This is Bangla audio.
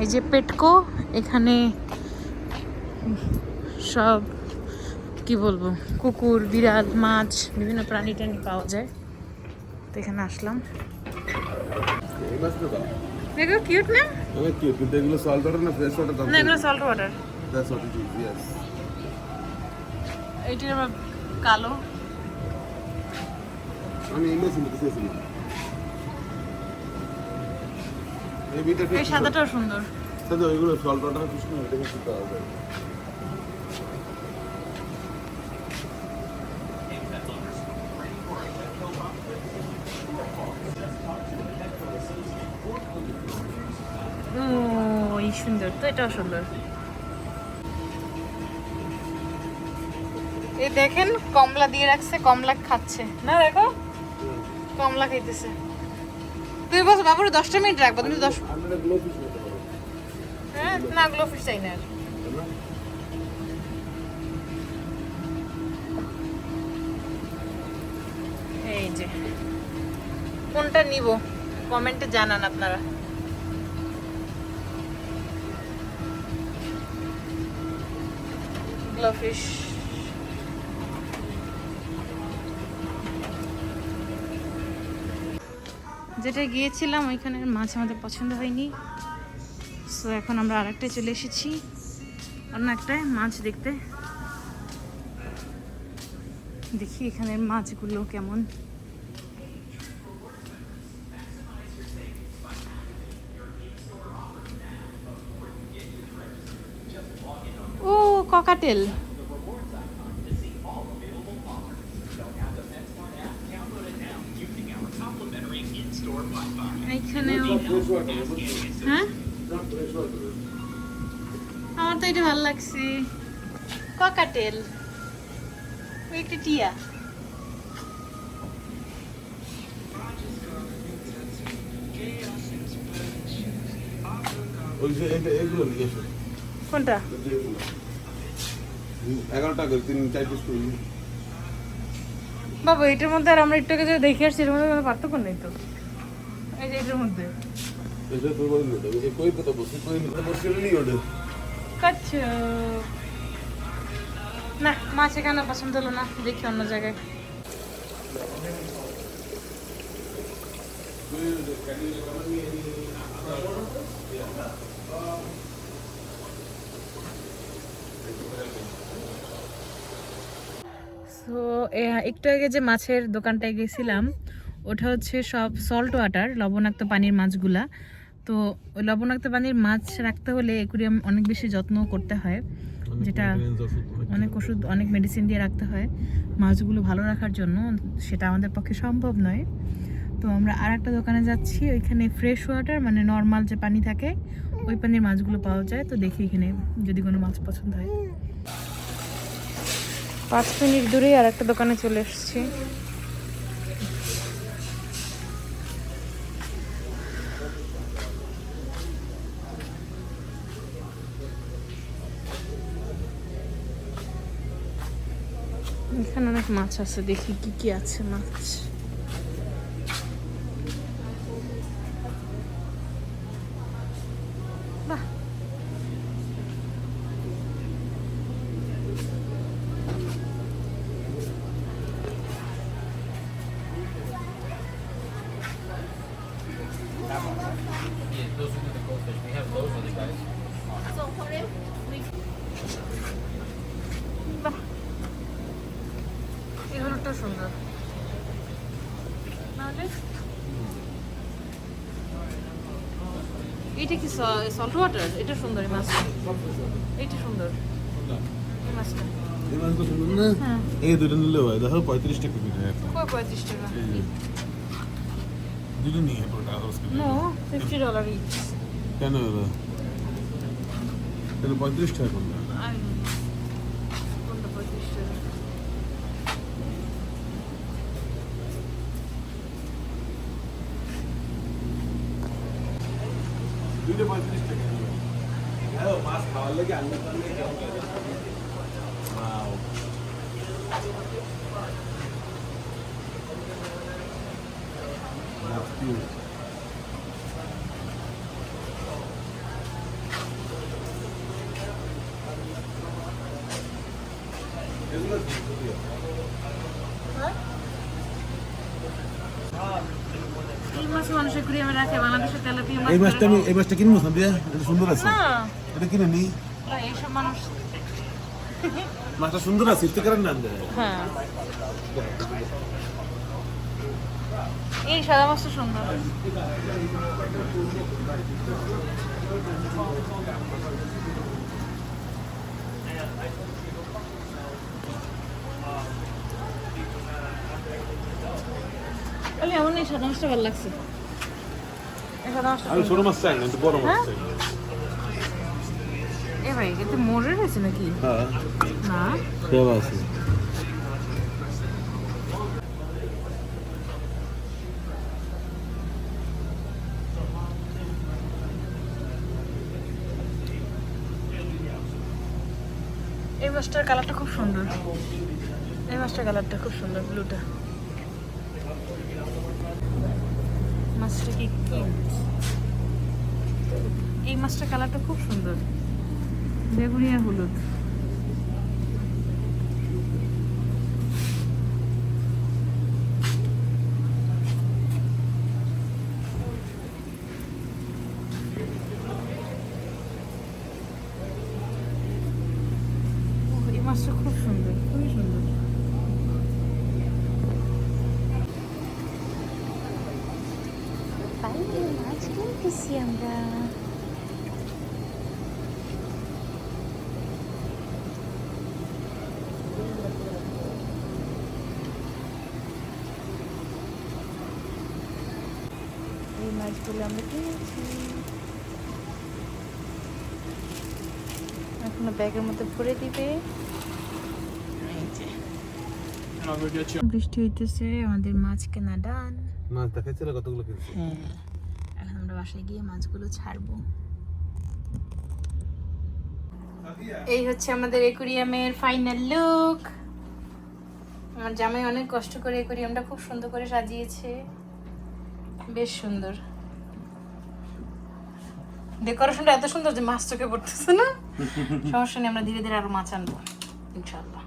এই যে পেটকো, এখানে সব কি বলবো, কুকুর, বিড়াল, মাছ, বিভিন্ন প্রাণী টাণী পাওয়া যায়। তো এখানে আসলাম। দেখো কিউট না? অনেক কিউট, কিন্তু এগুলো সল্ট ওয়াটার না ফ্রেশ ওয়াটার? না, এগুলো salt water. That's what it is, yes. এইটার আবার কালো। আমি এমনি শুনতে চাইছি। এই সাদাটাও সুন্দর। সাদা এগুলো সল্ট ওয়াটার ফিশ না, এটা কিন্তু পাওয়া যায়। ও এই সুন্দর তো, এটাও সুন্দর। এই দেখেন কমলা দিয়ে রাখছে, কমলা খাচ্ছে না, দেখো কমলা খাইতেছে। তুই বস বাবুর 10টা মিনিট রাখবো, তুমি 10। আমরা গ্লো ফিশ নিতে পারো। হ্যাঁ না, গ্লো ফিশ চাই না আর। এই যে কোনটা নিব কমেন্টে জানান আপনারা। গ্লো ফিশ যেটা গিয়েছিলাম ওইখানের মাছ আমাদের পছন্দ হয়নি, সো এখন আমরা আরেকটায় চলে এসেছি, অন্য একটায় মাছ দেখতে। দেখি এখানের মাছগুলো কেমন। ও ককাটেল, এইখানেও। হ্যাঁ আমার তো এটা ভালো লাগছে, ককাটেল, ওই একটা টিয়া। ওই যে এগুলো নিয়ে এসো। কোনটা? 11 টাকা করে 3-4 পিস করে। বাবা এটার মধ্যে আর আমরা একটু আগে যে দেখে আসছি এর মধ্যে কোনো পার্থক্য নেই তো। এই যে এটার মধ্যে এটা তো বল না, এই কই কত বসে কই না বসে নি ওটা। কাচ্চা না, মাছ এখানে পছন্দ হলো না, দেখি অন্য জায়গায়। সো একটু আগে যে মাছের দোকানটায় গেছিলাম ওটা হচ্ছে সব সল্ট ওয়াটার, লবণাক্ত পানির মাছগুলা। তো ওই লবণাক্ত পানির মাছ রাখতে হলে অ্যাকুরিয়াম অনেক বেশি যত্ন করতে হয়, যেটা অনেক ওষুধ, অনেক মেডিসিন দিয়ে রাখতে হয় মাছগুলো ভালো রাখার জন্য, সেটা আমাদের পক্ষে সম্ভব নয়। তো আমরা আর একটা দোকানে যাচ্ছি, ওইখানে ফ্রেশ ওয়াটার মানে নর্মাল যে পানি থাকে ওই পানির মাছগুলো পাওয়া যায়। তো দেখি এখানে যদি কোনো মাছ পছন্দ হয়। 5 মিনিট দূরেই আর একটা দোকানে চলে এসেছি। এখানে অনেক মাছ আছে, দেখি কি কি আছে মাছ। বাহ, Yeah, those are the goldfish. We have those other guys. বাহ, এই হলুদটা সুন্দর নাহলে। এটা কি সল্ট ওয়াটার? এটা সুন্দর, এই মাছটা, এটা সুন্দর এই মাছটা। এই মাছটা সুন্দর না? হ্যাঁ। এই দুটো নিলে হয়, দেখো 35 টাকা কিলো একটা। কই 35 টাকা? দুটো নিয়ে পড়া হাউস কিলো। No, $50 each. কেন এলো? তাহলে 35 টাকা করলো। কোনটা 35 টাকা? দুটো 35 টাকা কিলো। হ্যাঁ, মাছ খাওয়ার লাগে আন্ডা খাওয়ার লাগে কেমন লাগে? ওয়াও। That's cute. এই মাছ মানুষ অ্যাকুরিয়ামে রাখে, বাংলাদেশের তেলাপিয়া মাছ এই মাছটা আমি এই মাছটা কিনবো সান্দিয়া, এটা সুন্দর আছে। না, এটা কিনে নি, এইসব মানুষ মাছটা সুন্দর আছে, ইফতে করেন না আনতে। হ্যাঁ এই সাদা মাছটা সুন্দর। এমন এই সাদা মাছটা ভালো লাগছে, এই সাদা মাছটা আমি ছোট মাছ চাই না, একটু বড় মাছ চাই। এ ভাই এতে মোড়ে রয়েছে নাকি? হ্যাঁ, না সব আছে। এই মাছটার কালারটা খুব সুন্দর, এই মাছটার কালারটা খুব সুন্দর, ব্লুটা। মাছটা কি এই মাছটার কালারটা খুব সুন্দর, বেগুনি আর হলুদ। এই মাছটা খুব সুন্দর, খুবই সুন্দর। মাছ কিনতেছি আমরা। এই মাছগুলো আমরা কিনেছি, এখনো ব্যাগের মধ্যে ভরে দিবে। বৃষ্টি হইতেছে, আমাদের মাছ কেনা ডান। মাছ দেখাইছিল কতগুলো কিনছি। হ্যাঁ, এখন আমরা বাসায় গিয়ে মাছগুলো ছাড়বো। এই হচ্ছে আমাদের অ্যাকুরিয়ামের ফাইনাল লুক। আমার জামাই অনেক কষ্ট করে অ্যাকুরিয়ামটা খুব সুন্দর করে সাজিয়েছে, বেশ সুন্দর। ডেকোরেশনটা এত সুন্দর যে মাছ চোখে পড়তেছে না। সমস্যা নেই, আমরা ধীরে ধীরে আরো মাছ আনবো ইনশাআল্লাহ।